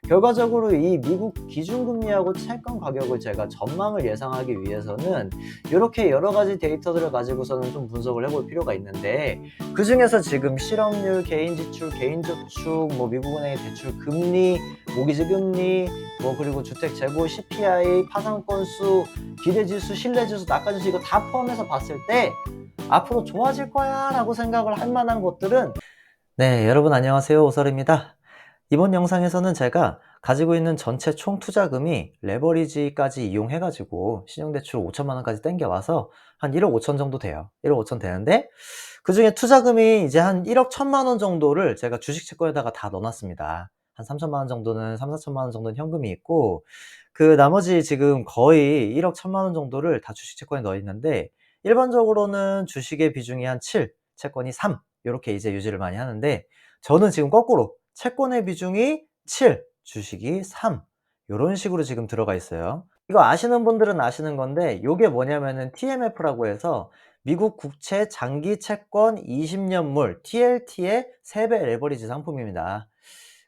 결과적으로 이 미국 기준금리하고 채권 가격을 제가 전망을 예상하기 위해서는 이렇게 여러 가지 데이터들을 가지고서는 좀 분석을 해볼 필요가 있는데, 그 중에서 지금 실업률, 개인 지출, 개인 저축, 뭐 미국은행의 대출 금리, 모기지 금리, 뭐 그리고 주택 재고 CPI, 파산 건수, 기대 지수, 신뢰 지수, 낙관 지수, 이거 다 포함해서 봤을 때 앞으로 좋아질 거야 라고 생각을 할 만한 것들은, 네, 여러분 안녕하세요, 오설입니다. 이번 영상에서는 제가 가지고 있는 전체 총 투자금이 레버리지까지 이용해 가지고 신용대출 5천만 원까지 땡겨와서 한 1억 5천 정도 돼요. 1억 5천 되는데, 그 중에 투자금이 이제 한 1억 1천만 원 정도를 제가 주식 채권에다가 다 넣어놨습니다. 한 3천만 원 정도는, 3, 4천만 원 정도는 현금이 있고, 그 나머지 지금 거의 1억 1천만 원 정도를 다 주식 채권에 넣어 있는데, 일반적으로는 주식의 비중이 한 7, 채권이 3, 요렇게 이제 유지를 많이 하는데, 저는 지금 거꾸로 채권의 비중이 7, 주식이 3, 요런 식으로 지금 들어가 있어요. 이거 아시는 분들은 아시는 건데, 요게 뭐냐면은 TMF라고 해서 미국 국채 장기 채권 20년물 TLT의 3배 레버리지 상품입니다.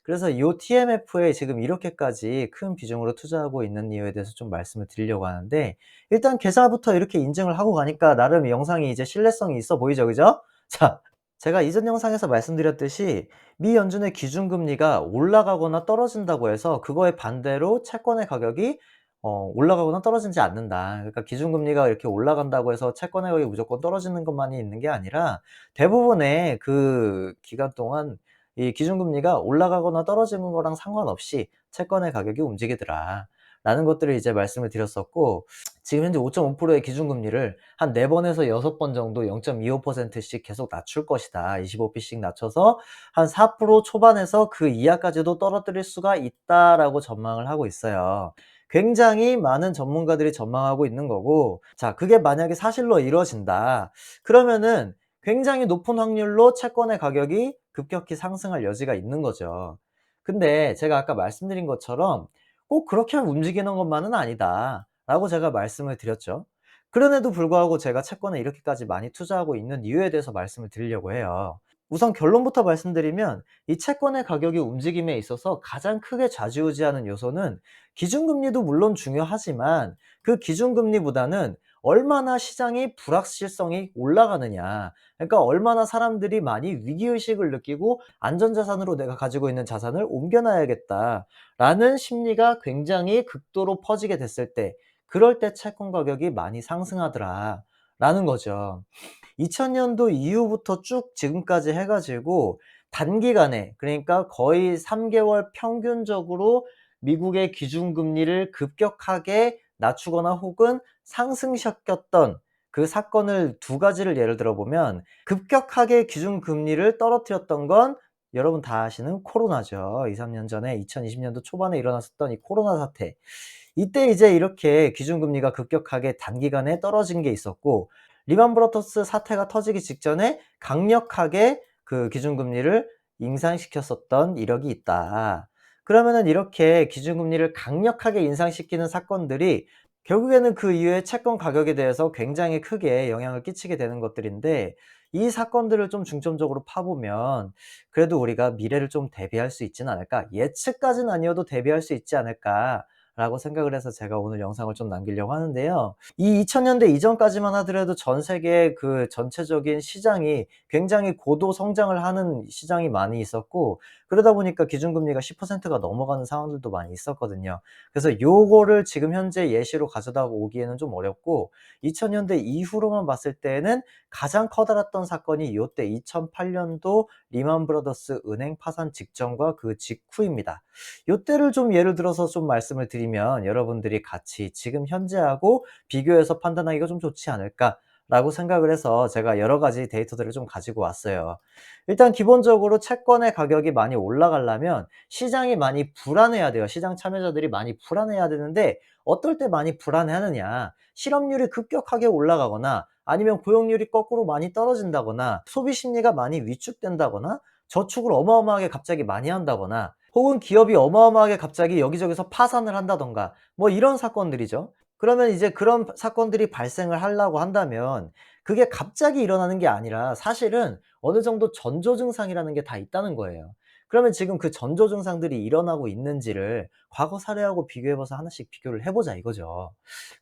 그래서 요 TMF에 지금 이렇게까지 큰 비중으로 투자하고 있는 이유에 대해서 좀 말씀을 드리려고 하는데, 일단 계좌부터 이렇게 인증을 하고 가니까 나름 영상이 이제 신뢰성이 있어 보이죠, 그죠? 자, 제가 이전 영상에서 말씀드렸듯이 미 연준의 기준금리가 올라가거나 떨어진다고 해서 그거에 반대로 채권의 가격이 올라가거나 떨어지지 않는다. 그러니까 기준금리가 이렇게 올라간다고 해서 채권의 가격이 무조건 떨어지는 것만이 있는 게 아니라, 대부분의 그 기간 동안 이 기준금리가 올라가거나 떨어지는 거랑 상관없이 채권의 가격이 움직이더라 라는 것들을 이제 말씀을 드렸었고, 지금 현재 5.5%의 기준금리를 한 4번에서 6번 정도 0.25%씩 계속 낮출 것이다. 25b씩 낮춰서 한 4% 초반에서 그 이하까지도 떨어뜨릴 수가 있다라고 전망을 하고 있어요. 굉장히 많은 전문가들이 전망하고 있는 거고, 자, 그게 만약에 사실로 이루어진다, 그러면은 굉장히 높은 확률로 채권의 가격이 급격히 상승할 여지가 있는 거죠. 근데 제가 아까 말씀드린 것처럼 꼭 그렇게 움직이는 것만은 아니다 라고 제가 말씀을 드렸죠. 그런에도 불구하고 제가 채권에 이렇게까지 많이 투자하고 있는 이유에 대해서 말씀을 드리려고 해요. 우선 결론부터 말씀드리면, 이 채권의 가격이 움직임에 있어서 가장 크게 좌지우지하는 요소는, 기준금리도 물론 중요하지만 그 기준금리보다는 얼마나 시장이 불확실성이 올라가느냐, 그러니까 얼마나 사람들이 많이 위기의식을 느끼고 안전자산으로 내가 가지고 있는 자산을 옮겨놔야겠다라는 심리가 굉장히 극도로 퍼지게 됐을 때, 그럴 때 채권 가격이 많이 상승하더라 라는 거죠. 2000년도 이후부터 쭉 지금까지 해 가지고 단기간에, 그러니까 거의 3개월 평균적으로 미국의 기준금리를 급격하게 낮추거나 혹은 상승시켰던 그 사건을 두 가지를 예를 들어 보면, 급격하게 기준금리를 떨어뜨렸던 건 여러분 다 아시는 코로나죠. 2-3년 전에 2020년도 초반에 일어났었던 이 코로나 사태. 이때 이제 이렇게 기준금리가 급격하게 단기간에 떨어진 게 있었고, 리만 브러더스 사태가 터지기 직전에 강력하게 그 기준금리를 인상시켰었던 이력이 있다. 그러면은 이렇게 기준금리를 강력하게 인상시키는 사건들이 결국에는 그 이후에 채권 가격에 대해서 굉장히 크게 영향을 끼치게 되는 것들인데, 이 사건들을 좀 중점적으로 파보면 그래도 우리가 미래를 좀 대비할 수 있지는 않을까, 예측까지는 아니어도 대비할 수 있지 않을까 라고 생각을 해서 제가 오늘 영상을 좀 남기려고 하는데요. 이 2000년대 이전까지만 하더라도 전 세계 그 전체적인 시장이 굉장히 고도 성장을 하는 시장이 많이 있었고, 그러다 보니까 기준금리가 10%가 넘어가는 상황들도 많이 있었거든요. 그래서 요거를 지금 현재 예시로 가져다 오기에는 좀 어렵고, 2000년대 이후로만 봤을 때에는 가장 커다랐던 사건이 요때 2008년도 리만 브러더스 은행 파산 직전과 그 직후입니다. 요때를 좀 예를 들어서 좀 말씀을 드리면 여러분들이 같이 지금 현재하고 비교해서 판단하기가 좀 좋지 않을까라고 생각을 해서 제가 여러 가지 데이터들을 좀 가지고 왔어요. 일단 기본적으로 채권의 가격이 많이 올라가려면 시장이 많이 불안해야 돼요. 시장 참여자들이 많이 불안해야 되는데, 어떨 때 많이 불안해하느냐, 실업률이 급격하게 올라가거나 아니면 고용률이 거꾸로 많이 떨어진다거나 소비 심리가 많이 위축된다거나 저축을 어마어마하게 갑자기 많이 한다거나 혹은 기업이 어마어마하게 갑자기 여기저기서 파산을 한다던가, 뭐 이런 사건들이죠. 그러면 이제 그런 사건들이 발생을 하려고 한다면 그게 갑자기 일어나는 게 아니라 사실은 어느 정도 전조 증상이라는 게 다 있다는 거예요. 그러면 지금 그 전조 증상들이 일어나고 있는지를 과거 사례하고 비교해 봐서 하나씩 비교를 해 보자 이거죠.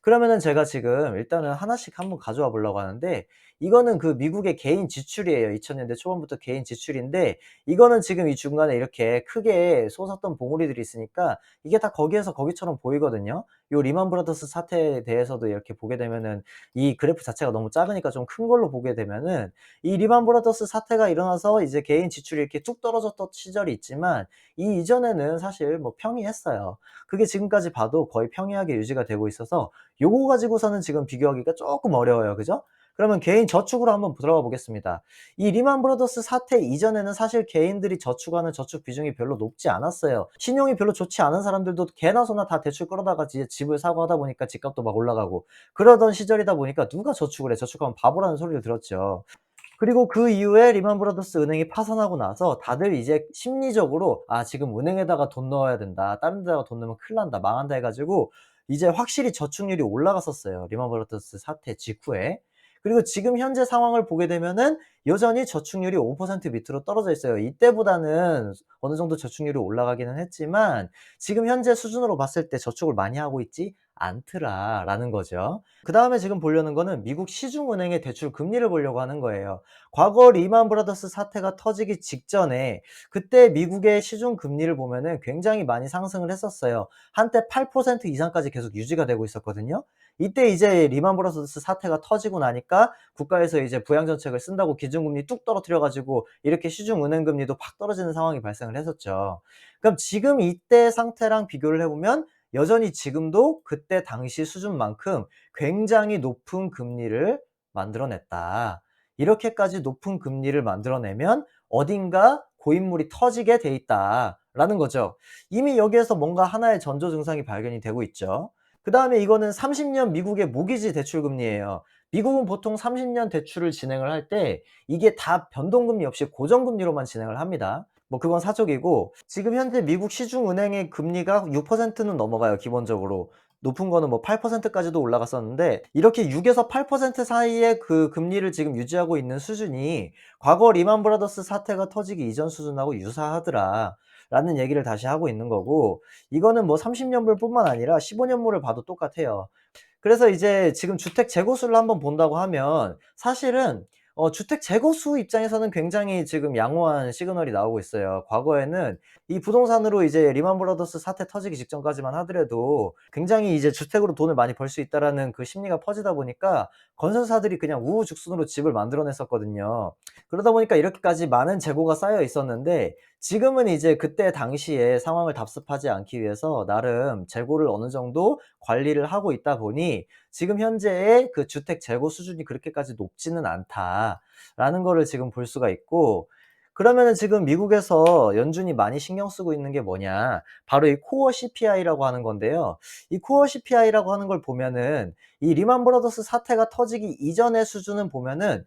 그러면은 제가 지금 일단은 하나씩 한번 가져와 보려고 하는데, 이거는 그 미국의 개인 지출이에요. 2000년대 초반부터 개인 지출인데, 이거는 지금 이 중간에 이렇게 크게 솟았던 봉우리들이 있으니까 이게 다 거기에서 거기처럼 보이거든요. 요 리만 브라더스 사태에 대해서도 이렇게 보게 되면은 이 그래프 자체가 너무 작으니까 좀 큰 걸로 보게 되면은, 이 리만 브라더스 사태가 일어나서 이제 개인 지출이 이렇게 쭉 떨어졌던 시절이 있지만, 이 이전에는 사실 뭐 평이했어요. 그게 지금까지 봐도 거의 평이하게 유지가 되고 있어서 요거 가지고서는 지금 비교하기가 쪼끔 어려워요. 그죠? 그러면 개인 저축으로 한번 들어가 보겠습니다. 이 리만 브라더스 사태 이전에는 사실 개인들이 저축하는 저축 비중이 별로 높지 않았어요. 신용이 별로 좋지 않은 사람들도 개나 소나 다 대출 끌어다가 이제 집을 사고 하다 보니까 집값도 막 올라가고 그러던 시절이다 보니까 누가 저축을 해? 저축하면 바보라는 소리를 들었죠. 그리고 그 이후에 리만 브라더스 은행이 파산하고 나서 다들 이제 심리적으로 '아 지금 은행에다가 돈 넣어야 된다. 다른 데다가 돈 넣으면 큰일 난다. 망한다.' 해 가지고 이제 확실히 저축률이 올라갔었어요, 리만 브라더스 사태 직후에. 그리고 지금 현재 상황을 보게 되면은 여전히 저축률이 5% 밑으로 떨어져 있어요. 이때보다는 어느 정도 저축률이 올라가기는 했지만 지금 현재 수준으로 봤을 때 '저축을 많이 하고 있지 않더라.'라는 거죠. 그다음에 지금 보려는 거는 미국 시중은행의 대출 금리를 보려고 하는 거예요. 과거 리만 브라더스 사태가 터지기 직전에 그때 미국의 시중 금리를 보면은 굉장히 많이 상승을 했었어요. 한때 8% 이상까지 계속 유지가 되고 있었거든요. 이때 이제 리만 브라더스 사태가 터지고 나니까 국가에서 이제 부양 정책을 쓴다고 기준금리 뚝 떨어뜨려 가지고 이렇게 시중은행 금리도 팍 떨어지는 상황이 발생을 했었죠. 그럼 지금 이때 상태랑 비교를 해 보면 여전히 지금도 그때 당시 수준만큼 굉장히 높은 금리를 만들어냈다. 이렇게까지 높은 금리를 만들어내면 어딘가 고인물이 터지게 돼 있다라는 거죠. 이미 여기에서 뭔가 하나의 전조 증상이 발견이 되고 있죠. 그다음에 이거는 30년 미국의 모기지 대출 금리예요. 미국은 보통 30년 대출을 진행을 할 때 이게 다 변동금리 없이 고정금리로만 진행을 합니다. 뭐 그건 사족이고, 지금 현재 미국 시중은행의 금리가 6%는 넘어가요, 기본적으로. 높은 거는 뭐 8% 까지도 올라갔었는데, 이렇게 6에서 8% 사이의 그 금리를 지금 유지하고 있는 수준이 과거 리만 브라더스 사태가 터지기 이전 수준하고 유사하더라. 라는 얘기를 다시 하고 있는 거고, 이거는 뭐 30년물 뿐만 아니라 15년물을 봐도 똑같아요. 그래서 이제 지금 주택 재고 수를 한번 본다고 하면 사실은 주택 재고 수 입장에서는 굉장히 지금 양호한 시그널이 나오고 있어요. 과거에는 이 부동산으로 이제 리만 브라더스 사태 터지기 직전까지만 하더라도 굉장히 이제 '주택으로 돈을 많이 벌 수 있다.'라는 그 심리가 퍼지다 보니까 건설사들이 그냥 우후죽순으로 집을 만들어 냈었거든요. 그러다 보니까 이렇게까지 많은 재고가 쌓여 있었는데, 지금은 이제 그때 당시에 상황을 답습하지 않기 위해서 나름 재고를 어느 정도 관리를 하고 있다 보니 지금 현재의 그 주택 재고 수준이 그렇게까지 높지는 않다라는 거를 지금 볼 수가 있고, 그러면은 지금 미국에서 연준이 많이 신경 쓰고 있는 게 뭐냐? 바로 이 코어 CPI라고 하는 건데요. 이 코어 CPI라고 하는 걸 보면은 이 리만 브라더스 사태가 터지기 이전의 수준은 보면은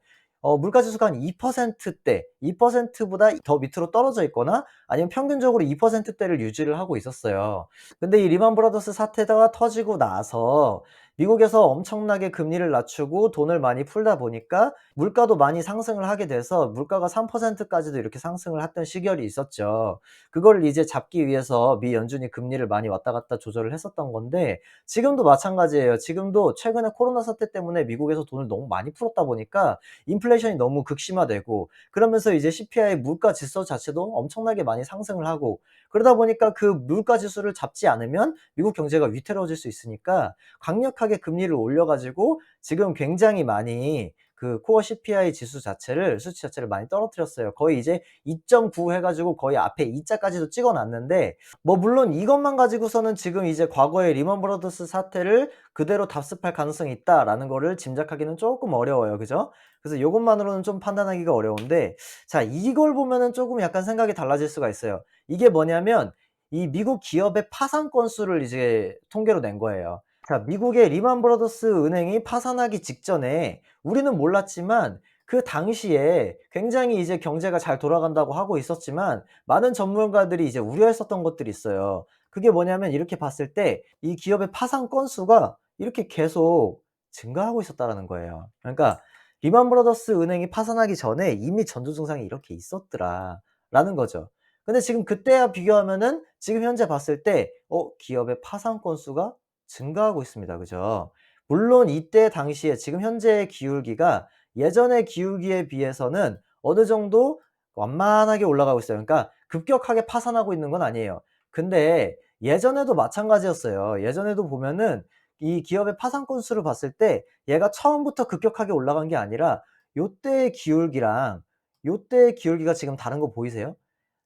물가 지수가 한 2%대, 2%보다 더 밑으로 떨어져 있거나 아니면 평균적으로 2%대를 유지를 하고 있었어요. 근데 이 리만 브라더스 사태가 터지고 나서 미국에서 엄청나게 금리를 낮추고 돈을 많이 풀다 보니까 물가도 많이 상승을 하게 돼서 물가가 3% 까지도 이렇게 상승을 했던 시절이 있었죠. 그걸 이제 잡기 위해서 미 연준이 금리를 많이 왔다 갔다 조절을 했었던 건데, 지금도 마찬가지예요. 지금도 최근에 코로나 사태 때문에 미국에서 돈을 너무 많이 풀었다 보니까 인플레이션이 너무 극심화되고, 그러면서 이제 CPI 물가 지수 자체도 엄청나게 많이 상승을 하고, 그러다 보니까 그 물가 지수를 잡지 않으면 미국 경제가 위태로워질 수 있으니까 강력하게 금리를 올려 가지고 지금 굉장히 많이 그 코어 CPI 지수 자체를, 수치 자체를 많이 떨어뜨렸어요. 거의 이제 2.9 해 가지고 거의 앞에 2 자까지도 찍어 놨는데, 뭐 물론 이것만 가지고서는 지금 이제 과거의 리먼 브라더스 사태를 그대로 답습할 가능성이 있다라는 거를 짐작하기는 쪼끔 어려워요. 그죠? 그래서 요것만으로는 좀 판단하기가 어려운데, 자 이걸 보면은 쪼금 약간 생각이 달라질 수가 있어요. 이게 뭐냐면 이 미국 기업의 파산 건수를 이제 통계로 낸 거예요. 자, 미국의 리만 브라더스 은행이 파산하기 직전에 우리는 몰랐지만 그 당시에 굉장히 이제 경제가 잘 돌아간다고 하고 있었지만 많은 전문가들이 이제 우려했었던 것들이 있어요. 그게 뭐냐면 이렇게 봤을 때 이 기업의 파산 건수가 이렇게 계속 증가하고 있었다라는 거예요. 그러니까 '리만 브라더스 은행이 파산하기 전에 이미 전조 증상이 이렇게 있었더라.'라는 거죠. 근데 지금 그때와 비교하면은 지금 현재 봤을 때 기업의 파산 건수가 증가하고 있습니다. 그죠? 물론 이때 당시에 지금 현재의 기울기가 예전의 기울기에 비해서는 어느 정도 완만하게 올라가고 있어요. 그러니까 급격하게 파산하고 있는 건 아니에요. 근데 예전에도 마찬가지였어요. 예전에도 보면은 이 기업의 파산 건수를 봤을 때 얘가 처음부터 급격하게 올라간 게 아니라 요때의 기울기랑 요때의 기울기가 지금 다른 거 보이세요?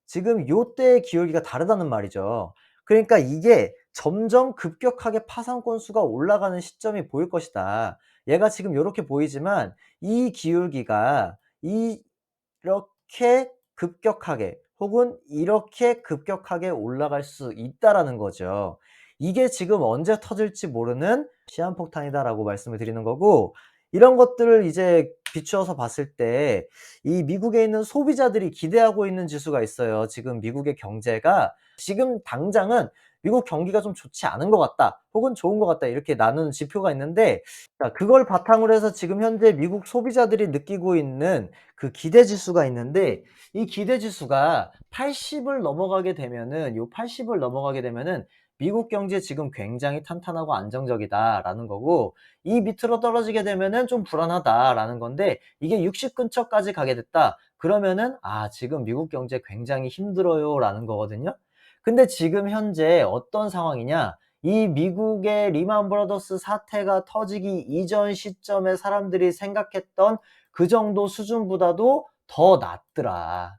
지금 요때의 기울기가 다르다는 말이죠. 그러니까 이게 점점 급격하게 파산 건수가 올라가는 시점이 보일 것이다. 얘가 지금 요렇게 보이지만 이 기울기가 이렇게 급격하게 혹은 이렇게 급격하게 올라갈 수 있다라는 거죠. 이게 지금 언제 터질지 모르는 시한폭탄이다라고 말씀을 드리는 거고, 이런 것들을 이제 비추어서 봤을 때 이 미국에 있는 소비자들이 기대하고 있는 지수가 있어요. 지금 미국의 경제가 지금 당장은 미국 경기가 좀 좋지 않은 것 같다 혹은 좋은 것 같다 이렇게 나누는 지표가 있는데, 자 그걸 바탕으로 해서 지금 현재 미국 소비자들이 느끼고 있는 그 기대 지수가 있는데, 이 기대 지수가 80을 넘어가게 되면은 요 80을 넘어가게 되면은 미국 경제 지금 굉장히 탄탄하고 안정적이다라는 거고, 이 밑으로 떨어지게 되면은 좀 불안하다라는 건데, 이게 60 근처까지 가게 됐다. 그러면은 지금 미국 경제 굉장히 힘들어요라는 거거든요. 근데 지금 현재 어떤 상황이냐? 이 미국의 리만 브라더스 사태가 터지기 이전 시점에 사람들이 생각했던 그 정도 수준보다도 더 낮더라.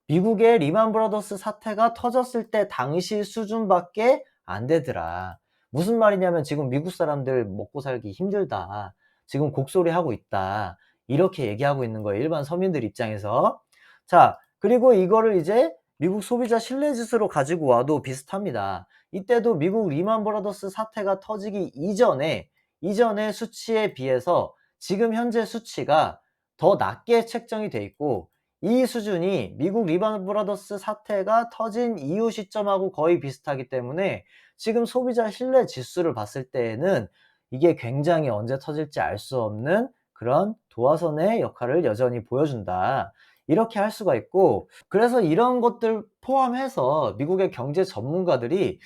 미국의 리만 브라더스 사태가 터졌을 때 당시 수준밖에 안 되더라. 무슨 말이냐면 지금 미국 사람들 먹고 살기 힘들다. 지금 곡소리하고 있다. 이렇게 얘기하고 있는 거예요. 일반 서민들 입장에서. 자, 그리고 이거를 이제 미국 소비자 신뢰 지수로 가지고 와도 비슷합니다. 이때도 미국 리만 브라더스 사태가 터지기 이전의 수치에 비해서 지금 현재 수치가 더 낮게 책정이 돼 있고, 이 수준이 미국 리만 브라더스 사태가 터진 이후 시점하고 거의 비슷하기 때문에 지금 소비자 신뢰 지수를 봤을 때에는 이게 굉장히 언제 터질지 알 수 없는 그런 도화선의 역할을 여전히 보여준다. 이렇게 할 수가 있고, 그래서 이런 것들 포함해서 미국의 경제 전문가들이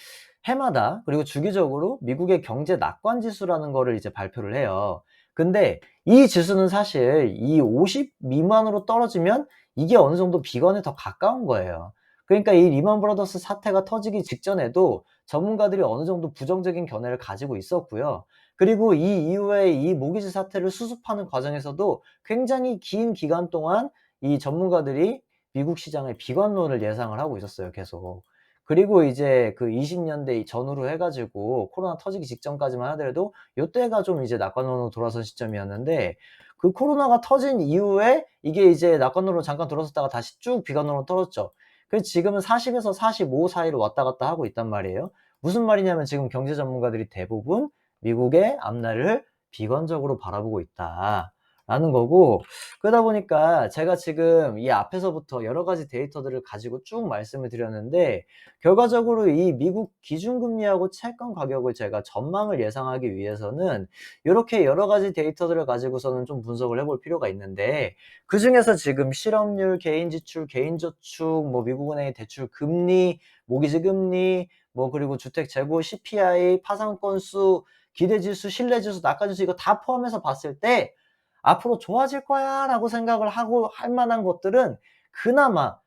해마다 그리고 주기적으로 미국의 경제 낙관 지수라는 거를 이제 발표를 해요. 근데 이 지수는 사실 이 50 미만으로 떨어지면 이게 어느 정도 비건에 더 가까운 거예요. 그러니까 이 리만 브라더스 사태가 터지기 직전에도 전문가들이 어느 정도 부정적인 견해를 가지고 있었고요. 그리고 이 이후에 이 모기지 사태를 수습하는 과정에서도 굉장히 긴 기간 동안 이 전문가들이 미국 시장의 비관론을 예상을 하고 있었어요, 계속. 그리고 이제 그 20년대 전후로 해 가지고 코로나 터지기 직전까지만 하더라도 요때가 좀 이제 낙관론으로 돌아선 시점이었는데, 그 코로나가 터진 이후에 이게 이제 낙관론으로 잠깐 돌아섰다가 다시 쭉 비관론으로 떨어졌죠. 그래서 지금은 40에서 45 사이로 왔다 갔다 하고 있단 말이에요. 무슨 말이냐면 지금 경제 전문가들이 대부분 미국의 앞날을 비관적으로 바라보고 있다라는 거고, 그러다 보니까 제가 지금 이 앞에서부터 여러 가지 데이터들을 가지고 쭉 말씀을 드렸는데, 결과적으로 이 미국 기준금리하고 채권 가격을 제가 전망을 예상하기 위해서는 요렇게 여러 가지 데이터들을 가지고서는 좀 분석을 해볼 필요가 있는데, 그중에서 지금 실업률, 개인 지출, 개인 저축, 뭐 미국은행의 대출 금리, 모기지 금리, 뭐 그리고 주택 재고 CPI, 파산 건수, 기대 지수, 신뢰 지수, 낙관 지수 이거 다 포함해서 봤을 때 '앞으로 좋아질 거야.'라고 생각을 하고 할 만한 것들은 그나마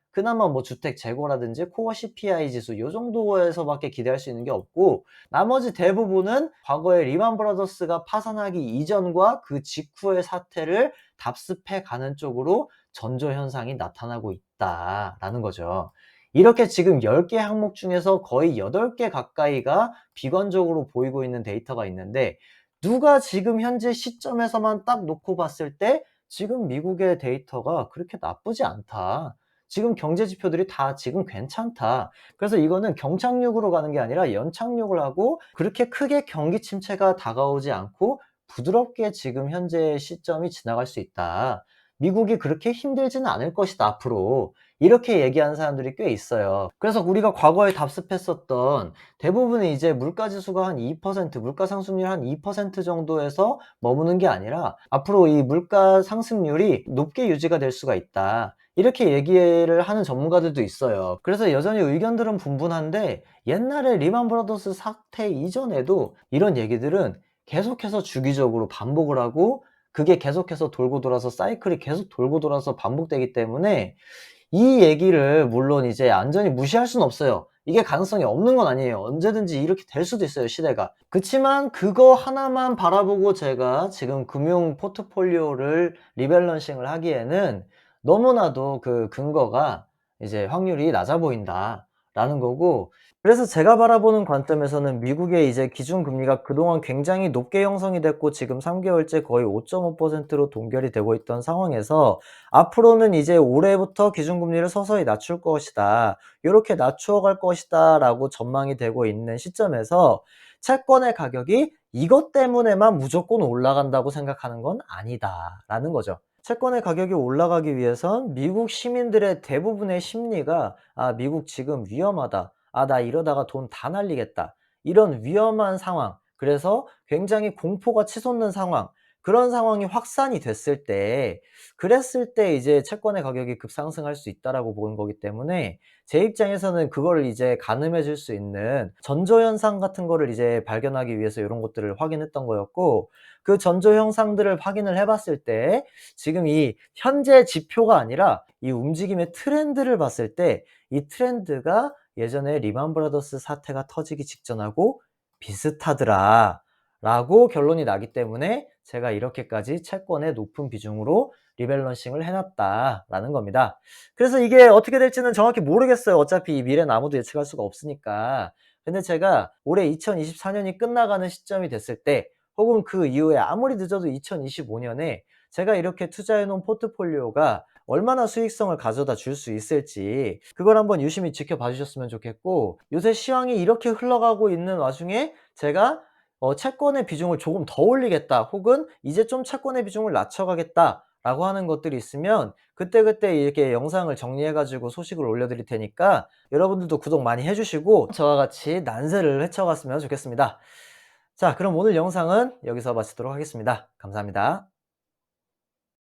뭐 주택 재고라든지 코어 CPI 지수 요 정도에서밖에 기대할 수 있는 게 없고, 나머지 대부분은 과거에 리만 브라더스가 파산하기 이전과 그 직후의 사태를 답습해 가는 쪽으로 전조 현상이 나타나고 있다라는 거죠. 이렇게 지금 10개 항목 중에서 거의 8개 가까이가 비관적으로 보이고 있는 데이터가 있는데, 누가 지금 현재 시점에서만 딱 놓고 봤을 때 지금 미국의 데이터가 그렇게 나쁘지 않다. 지금 경제 지표들이 다 지금 괜찮다. 그래서 이거는 경착륙으로 가는 게 아니라 연착륙을 하고 그렇게 크게 경기 침체가 다가오지 않고 부드럽게 지금 현재 시점이 지나갈 수 있다. 미국이 그렇게 힘들지는 않을 것이다, 앞으로. 이렇게 얘기하는 사람들이 꽤 있어요. 그래서 우리가 과거에 답습했었던 대부분의 이제 물가 지수가 한 2%, 물가 상승률 한 2% 정도에서 머무는 게 아니라 앞으로 이 물가 상승률이 높게 유지가 될 수가 있다. 이렇게 얘기를 하는 전문가들도 있어요. 그래서 여전히 의견들은 분분한데 옛날에 리만 브라더스 사태 이전에도 이런 얘기들은 계속해서 주기적으로 반복을 하고 그게 계속해서 돌고 돌아서 사이클이 계속 돌고 돌아서 반복되기 때문에 이 얘기를 물론 이제 완전히 무시할 수는 없어요. 이게 가능성이 없는 건 아니에요. 언제든지 이렇게 될 수도 있어요, 시대가. 그치만 그거 하나만 바라보고 제가 지금 금융 포트폴리오를 리밸런싱을 하기에는 너무나도 그 근거가 이제 확률이 낮아 보인다라는 거고, 그래서 제가 바라보는 관점에서는 미국의 이제 기준금리가 그동안 굉장히 높게 형성이 됐고 지금 3개월째 거의 5.5%로 동결이 되고 있던 상황에서 앞으로는 이제 올해부터 기준금리를 서서히 낮출 것이다. 요렇게 낮추어 갈 것이다 라고 전망이 되고 있는 시점에서 채권의 가격이 이것 때문에만 무조건 올라간다고 생각하는 건 아니다라는 거죠. 채권의 가격이 올라가기 위해선 미국 시민들의 대부분의 심리가 '아 미국 지금 위험하다. 아 나 이러다가 돈 다 날리겠다.' 이런 위험한 상황, 그래서 굉장히 공포가 치솟는 상황, 그런 상황이 확산이 됐을 때 그랬을 때 이제 채권의 가격이 급상승할 수 있다라고 보는 거기 때문에 제 입장에서는 그거를 이제 가늠해 줄 수 있는 전조 현상 같은 거를 이제 발견하기 위해서 요런 것들을 확인했던 거였고, 그 전조 현상들을 확인을 해 봤을 때 지금 이 현재 지표가 아니라 이 움직임의 트렌드를 봤을 때 이 트렌드가 예전에 리만 브라더스 사태가 터지기 직전하고 비슷하더라라고 결론이 나기 때문에 제가 이렇게까지 채권의 높은 비중으로 리밸런싱을 해 놨다라는 겁니다. 그래서 이게 어떻게 될지는 정확히 모르겠어요. 어차피 이 미래는 아무도 예측할 수가 없으니까. 근데 제가 올해 2024년이 끝나가는 시점이 됐을 때 혹은 그 이후에 아무리 늦어도 2025년에 제가 이렇게 투자해 놓은 포트폴리오가 얼마나 수익성을 가져다 줄 수 있을지 그걸 한번 유심히 지켜봐 주셨으면 좋겠고, 요새 시황이 이렇게 흘러가고 있는 와중에 제가 채권의 비중을 조금 더 올리겠다 혹은 이제 좀 채권의 비중을 낮춰가겠다라고 하는 것들이 있으면 그때그때 이렇게 영상을 정리해 가지고 소식을 올려 드릴 테니까 여러분들도 구독 많이 해 주시고 저와 같이 난세를 헤쳐갔으면 좋겠습니다. 자, 그럼 오늘 영상은 여기서 마치도록 하겠습니다. 감사합니다.